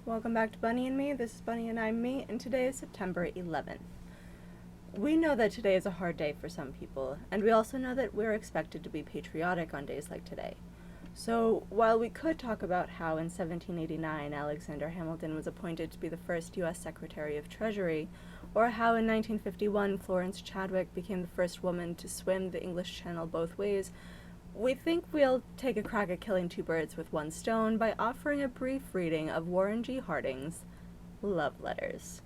Welcome back to Bunny and Me. This is Bunny and I'm Me, and today is September 11th. We know that today is a hard day for some people, and we also know that we're expected to be patriotic on days like today. So, while we could talk about how in 1789 Alexander Hamilton was appointed to be the first U.S. Secretary of Treasury, or how in 1951 Florence Chadwick became the first woman to swim the English Channel both ways, we think we'll take a crack at killing two birds with one stone by offering a brief reading of Warren G. Harding's Love Letters.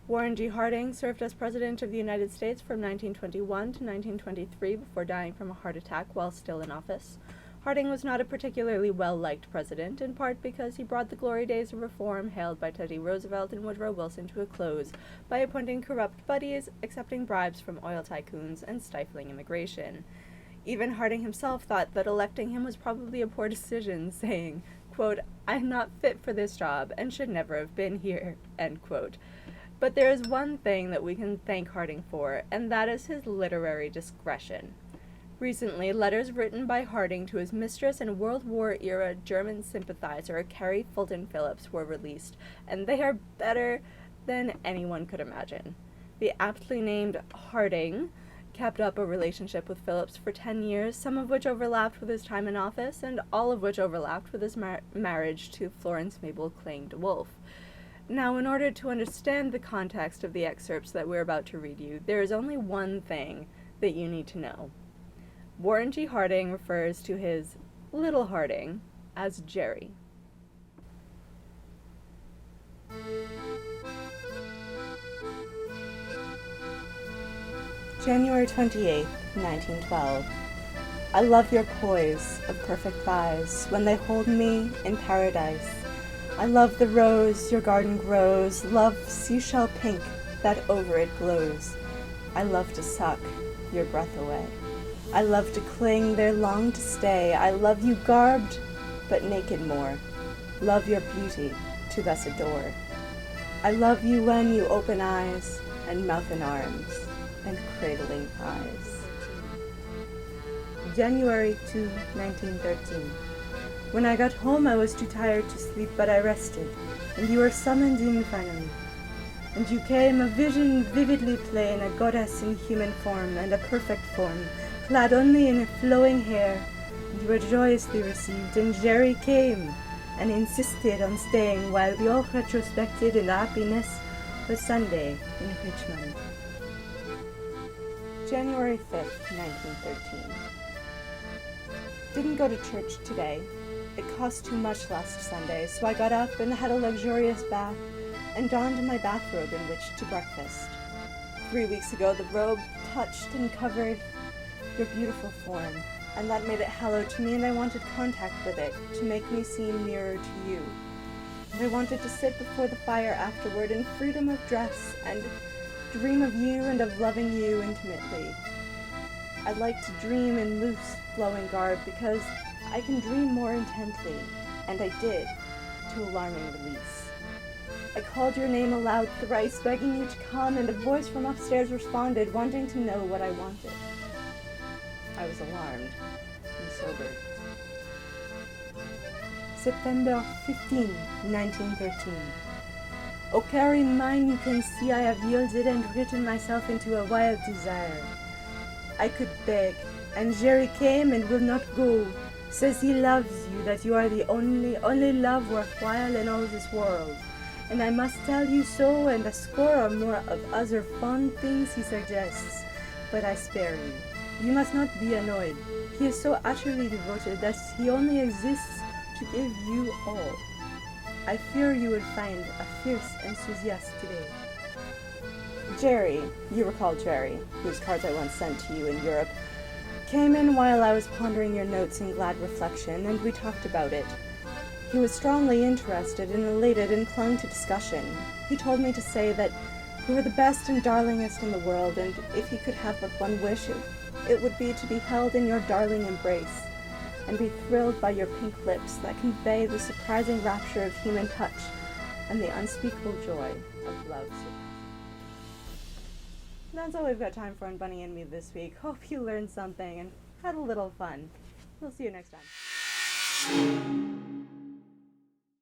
Warren G. Harding served as President of the United States from 1921 to 1923 before dying from a heart attack while still in office. Harding was not a particularly well-liked president, in part because he brought the glory days of reform hailed by Teddy Roosevelt and Woodrow Wilson to a close by appointing corrupt buddies, accepting bribes from oil tycoons, and stifling immigration. Even Harding himself thought that electing him was probably a poor decision, saying, quote, "I'm not fit for this job and should never have been here," end quote. But there is one thing that we can thank Harding for, and that is his literary discretion. Recently, letters written by Harding to his mistress and World War-era German sympathizer Carrie Fulton Phillips were released, and they are better than anyone could imagine. The aptly named Harding kept up a relationship with Phillips for 10 years, some of which overlapped with his time in office, and all of which overlapped with his marriage to Florence Mabel Clayne DeWolf. Now, in order to understand the context of the excerpts that we're about to read you, there is only one thing that you need to know. Warren G. Harding refers to his little Harding as Jerry. January 28th, 1912. I love your poise of perfect thighs when they hold me in paradise. I love the rose your garden grows, love seashell pink that over it glows. I love to suck your breath away. I love to cling there long to stay. I love you garbed, but naked more. Love your beauty to thus adore. I love you when you open eyes and mouth and arms and cradling eyes. January 2, 1913. When I got home, I was too tired to sleep, but I rested, and you were summoned in finally. And you came, a vision vividly plain, a goddess in human form, and a perfect form, clad only in flowing hair, and you were joyously received, and Jerry came, and insisted on staying while we all retrospected in happiness for Sunday in Richmond. January 5th, 1913. Didn't go to church today. It cost too much last Sunday, so I got up and had a luxurious bath and donned my bathrobe in which to breakfast. 3 weeks ago, the robe touched and covered your beautiful form, and that made it hallowed to me, and I wanted contact with it to make me seem nearer to you. And I wanted to sit before the fire afterward in freedom of dress and dream of you and of loving you intimately. I'd like to dream in loose, flowing garb because I can dream more intently, and I did, to alarming release. I called your name aloud thrice, begging you to come, and a voice from upstairs responded, wanting to know what I wanted. I was alarmed and sobered. September 15, 1913. O carry mine, you can see I have yielded and written myself into a wild desire. I could beg, and Jerry came and will not go, says he loves you, that you are the only love worthwhile in all this world. And I must tell you so, and a score or more of other fond things he suggests, but I spare you. You must not be annoyed. He is so utterly devoted that he only exists to give you all. I fear you will find a fierce enthusiast today. Jerry, you recall Jerry, whose cards I once sent to you in Europe, came in while I was pondering your notes in glad reflection, and we talked about it. He was strongly interested and elated and clung to discussion. He told me to say that you were the best and darlingest in the world, and if he could have but one wish, it would be to be held in your darling embrace, and be thrilled by your pink lips that convey the surprising rapture of human touch and the unspeakable joy of love. That's all we've got time for on Bunny and Me this week. Hope you learned something and had a little fun. We'll see you next time.